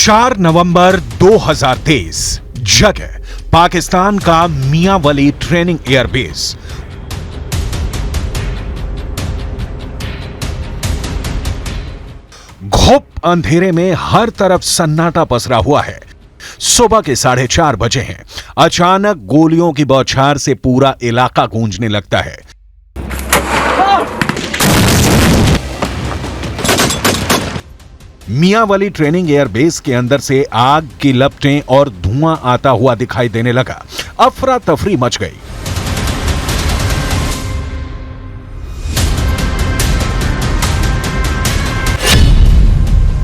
4 नवंबर 2023, जगह पाकिस्तान का मियांवली training airbase. घुप अंधेरे में हर तरफ सन्नाटा पसरा हुआ है। सुबह के 4:30 बजे हैं। अचानक गोलियों की बौछार से पूरा इलाका गूंजने लगता है। मियांवली ट्रेनिंग एयरबेस के अंदर से आग की लपटें और धुआं आता हुआ दिखाई देने लगा। अफरा तफरी मच गई।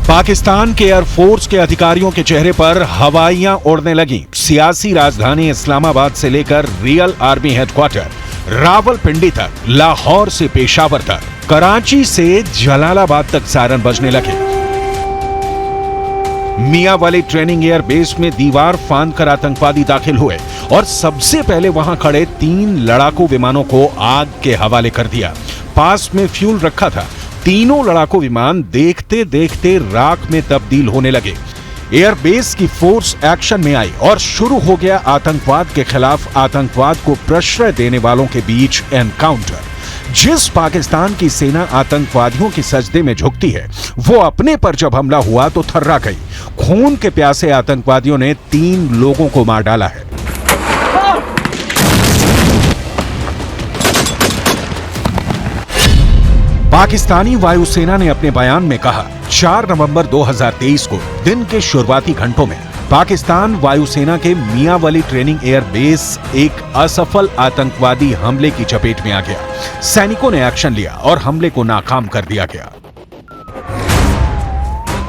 पाकिस्तान के एयरफोर्स के अधिकारियों के चेहरे पर हवाइयां उड़ने लगी। सियासी राजधानी इस्लामाबाद से लेकर रियल आर्मी हेडक्वार्टर रावलपिंडी तक, लाहौर से पेशावर तक, कराची से जलालाबाद तक सायरन बजने लगे। मियांवली ट्रेनिंग एयरबेस में दीवार फांद कर आतंकवादी दाखिल हुए और सबसे पहले वहां खड़े 3 लड़ाकू विमानों को आग के हवाले कर दिया। पास में फ्यूल रखा था। तीनों लड़ाकू विमान देखते देखते राख में तब्दील होने लगे। एयरबेस की फोर्स एक्शन में आई और शुरू हो गया आतंकवाद के खिलाफ आतंकवाद को प्रश्रय देने वालों के बीच एनकाउंटर। जिस पाकिस्तान की सेना आतंकवादियों की सजदे में झुकती है, वो अपने पर जब हमला हुआ तो थर्रा गई। खून के प्यासे आतंकवादियों ने 3 लोगों को मार डाला है। पाकिस्तानी वायुसेना ने अपने बयान में कहा, 4 नवंबर 2023 को दिन के शुरुआती घंटों में पाकिस्तान वायुसेना के मियांवली ट्रेनिंग एयरबेस एक असफल आतंकवादी हमले की चपेट में आ गया। सैनिकों ने एक्शन लिया और हमले को नाकाम कर दिया गया।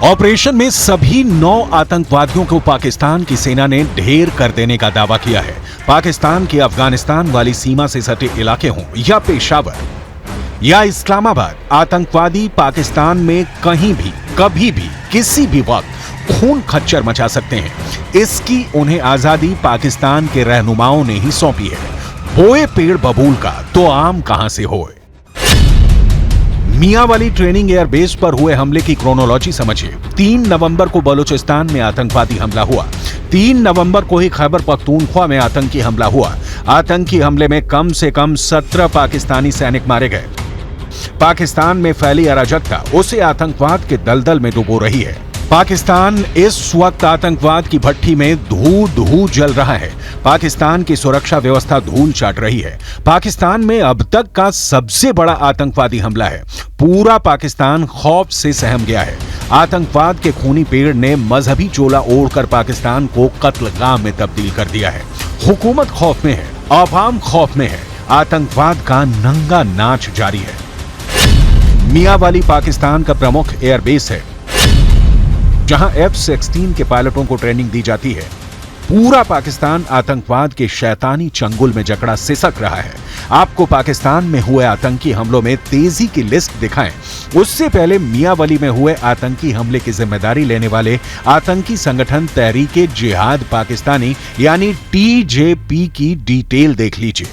ऑपरेशन में सभी 9 आतंकवादियों को पाकिस्तान की सेना ने ढेर कर देने का दावा किया है। पाकिस्तान के अफगानिस्तान वाली सीमा से सटे इलाके हों या पेशावर या इस्लामाबाद, आतंकवादी पाकिस्तान में कहीं भी, कभी भी, किसी भी वक्त खून खच्चर मचा सकते हैं। इसकी उन्हें आजादी पाकिस्तान के रहनुमाओं ने ही सौंपी है। बोए पेड़ बबूल का तो आम कहां से होए। मियांवली ट्रेनिंग एयरबेस पर हुए हमले की क्रोनोलॉजी समझिए। 3 नवंबर को बलूचिस्तान में आतंकवादी हमला हुआ। 3 नवंबर को ही खैबर पख्तूनख्वा में आतंकी हमला हुआ। आतंकी हमले में कम से कम 17 पाकिस्तानी सैनिक मारे गए। पाकिस्तान में फैली अराजकता उसे आतंकवाद के दलदल में डुबो रही है। पाकिस्तान इस वक्त आतंकवाद की भट्टी में धू जल रहा है। पाकिस्तान की सुरक्षा व्यवस्था धूल चाट रही है। पाकिस्तान में अब तक का सबसे बड़ा आतंकवादी हमला है। पूरा पाकिस्तान खौफ से सहम गया है। आतंकवाद के खूनी पेड़ ने मजहबी चोला ओढ़कर पाकिस्तान को कत्लगाह में तब्दील कर दिया है। हुकूमत खौफ में है, अवाम खौफ में है। आतंकवाद का नंगा नाच जारी है। मियांवली पाकिस्तान का प्रमुख एयरबेस है, जहां F-16 के पायलटों को ट्रेनिंग दी जाती है। पूरा पाकिस्तान आतंकवाद के शैतानी चंगुल में जकड़ा सिसक रहा है। आपको पाकिस्तान में हुए आतंकी हमलों में तेजी की लिस्ट दिखाएं। उससे पहले मियांवली में हुए आतंकी हमले की जिम्मेदारी लेने वाले आतंकी संगठन तहरीके जिहाद पाकिस्तानी यानी TJP की डिटेल देख लीजिए।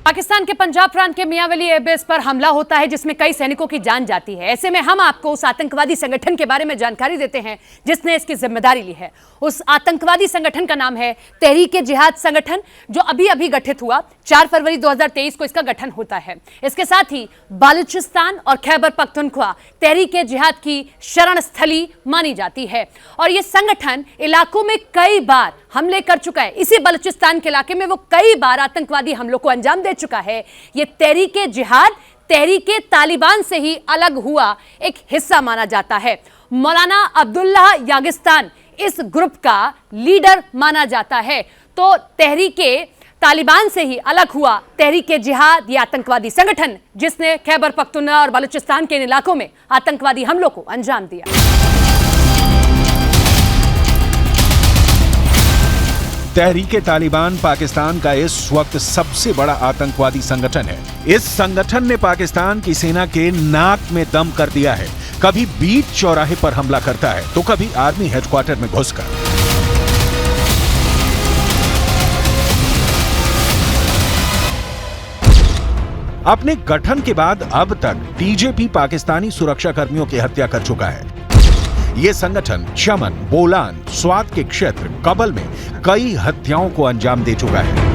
पाकिस्तान के पंजाब प्रांत के मियांवली एयरबेस पर हमला होता है, जिसमें कई सैनिकों की जान जाती है। ऐसे में हम आपको उस आतंकवादी संगठन के बारे में जानकारी देते हैं जिसने इसकी जिम्मेदारी ली है। उस आतंकवादी संगठन का नाम है तहरीके जिहाद संगठन, जो अभी अभी गठित हुआ। 4 फरवरी 2023 को इसका गठन होता है। इसके साथ ही बलूचिस्तान और खैबर पख्तूनख्वा तहरीके जिहाद की शरण स्थली मानी जाती है और यह संगठन इलाकों में कई बार हमले कर चुका है। इसी बलूचिस्तान के इलाके में वो कई बार आतंकवादी हमलों को अंजाम दे चुका है। यह तहरीके जिहाद तहरीके तालिबान से ही अलग हुआ एक हिस्सा माना जाता है। मौलाना अब्दुल्लाह यागिस्तान इस ग्रुप का लीडर माना जाता है। तो तहरीके तालिबान से ही अलग हुआ तहरीके जिहाद, ये आतंकवादी संगठन जिसने खैबर पख्तूनख्वा और बलूचिस्तान के इन इलाकों में आतंकवादी हमलों को अंजाम दिया। तहरीके तालिबान पाकिस्तान का इस वक्त सबसे बड़ा आतंकवादी संगठन है। इस संगठन ने पाकिस्तान की सेना के नाक में दम कर दिया है। कभी बीच चौराहे पर हमला करता है तो कभी आर्मी हेडक्वार्टर में घुसकर। अपने गठन के बाद अब तक टीजेपी पाकिस्तानी सुरक्षा कर्मियों की हत्या कर चुका है। ये संगठन चमन, बोलान, स्वात के क्षेत्र कबल में कई हत्याओं को अंजाम दे चुका है।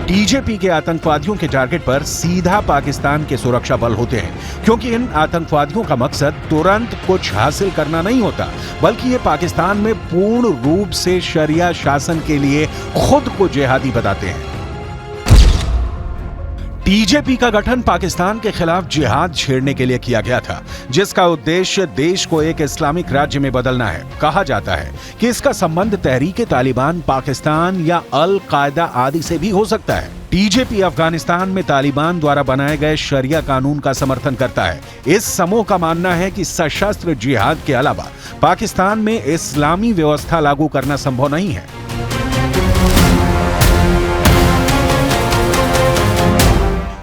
टीजेपी के आतंकवादियों के टारगेट पर सीधा पाकिस्तान के सुरक्षा बल होते हैं, क्योंकि इन आतंकवादियों का मकसद तुरंत कुछ हासिल करना नहीं होता, बल्कि ये पाकिस्तान में पूर्ण रूप से शरिया शासन के लिए खुद को जिहादी बताते हैं। टीजेपी का गठन पाकिस्तान के खिलाफ जिहाद छेड़ने के लिए किया गया था, जिसका उद्देश्य देश को एक इस्लामिक राज्य में बदलना है। कहा जाता है कि इसका संबंध तहरीके तालिबान पाकिस्तान या अल कायदा आदि से भी हो सकता है। टीजेपी अफगानिस्तान में तालिबान द्वारा बनाए गए शरिया कानून का समर्थन करता है। इस समूह का मानना है कि सशस्त्र जिहाद के अलावा पाकिस्तान में इस्लामी व्यवस्था लागू करना संभव नहीं है।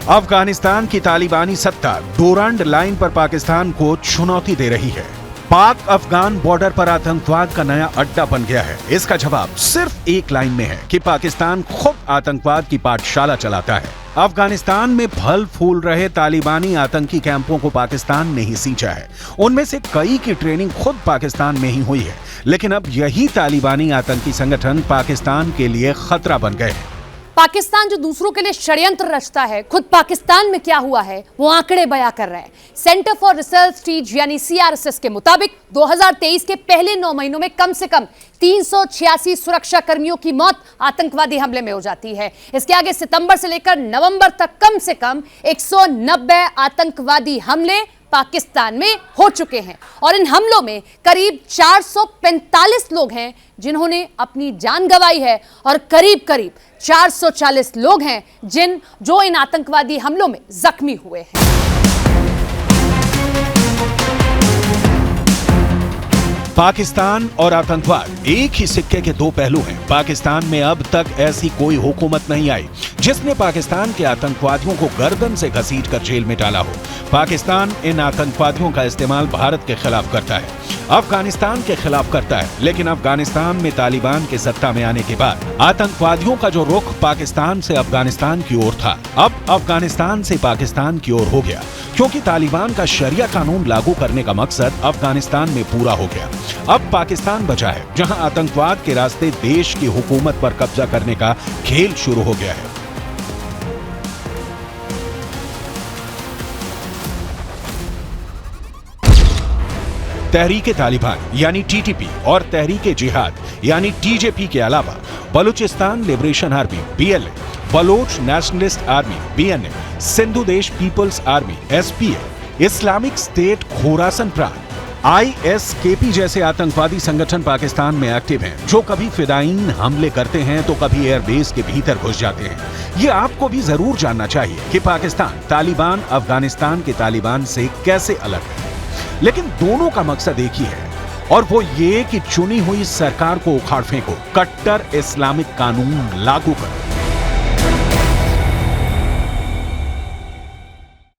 अफगानिस्तान की तालिबानी सत्ता डोरांड लाइन पर पाकिस्तान को चुनौती दे रही है। पाक अफगान बॉर्डर पर आतंकवाद का नया अड्डा बन गया है। इसका जवाब सिर्फ एक लाइन में है कि पाकिस्तान खुद आतंकवाद की पाठशाला चलाता है। अफगानिस्तान में फल फूल रहे तालिबानी आतंकी कैंपों को पाकिस्तान ने ही सींचा है। उनमें से कई की ट्रेनिंग खुद पाकिस्तान में ही हुई है, लेकिन अब यही तालिबानी आतंकी संगठन पाकिस्तान के लिए खतरा बन गए हैं। पाकिस्तान जो दूसरों के लिए षड्यंत्र रचता है, खुद पाकिस्तान में क्या हुआ है वो आंकड़े बयां कर रहे हैं। सेंटर फॉर रिसर्च स्ट्रेटेजी यानी CRSS के मुताबिक 2023 के पहले 9 महीनों में कम से कम 386 सुरक्षा कर्मियों की मौत आतंकवादी हमले में हो जाती है। इसके आगे सितंबर से लेकर नवंबर तक कम से कम 190 आतंकवादी हमले पाकिस्तान में हो चुके हैं और इन हमलों में करीब 445 लोग हैं जिन्होंने अपनी जान गंवाई है और करीब 440 लोग हैं जो इन आतंकवादी हमलों में जख्मी हुए हैं। पाकिस्तान और आतंकवाद एक ही सिक्के के दो पहलू हैं। पाकिस्तान में अब तक ऐसी कोई हुकूमत नहीं आई जिसने पाकिस्तान के आतंकवादियों को गर्दन से घसीटकर जेल में डाला हो। पाकिस्तान इन आतंकवादियों का इस्तेमाल भारत के खिलाफ करता है, अफगानिस्तान के खिलाफ करता है, लेकिन अफगानिस्तान में तालिबान के सत्ता में आने के बाद आतंकवादियों का जो रुख पाकिस्तान से अफगानिस्तान की ओर था, अब अफगानिस्तान से पाकिस्तान की ओर हो गया, क्योंकि तालिबान का शरिया कानून लागू करने का मकसद अफगानिस्तान में पूरा हो गया। अब पाकिस्तान बचा है जहां आतंकवाद के रास्ते देश की हुकूमत पर कब्जा करने का खेल शुरू हो गया है। तहरीके तालिबान यानी TTP और तहरीके जिहाद यानी TJP के अलावा Balochistan liberation army BLA, Baloch nationalist army BNA, Sindhu Desh people's army SPA, Islamic State Khorasan प्रांत ISKP जैसे आतंकवादी संगठन पाकिस्तान में एक्टिव हैं, जो कभी फिदायीन हमले करते हैं तो कभी एयरबेस के भीतर घुस जाते हैं। ये आपको भी जरूर जानना चाहिए कि पाकिस्तान तालिबान अफगानिस्तान के तालिबान से कैसे अलग है, लेकिन दोनों का मकसद एक ही है और वो ये कि चुनी हुई सरकार को उखाड़ फेंको, कट्टर इस्लामिक कानून लागू करो।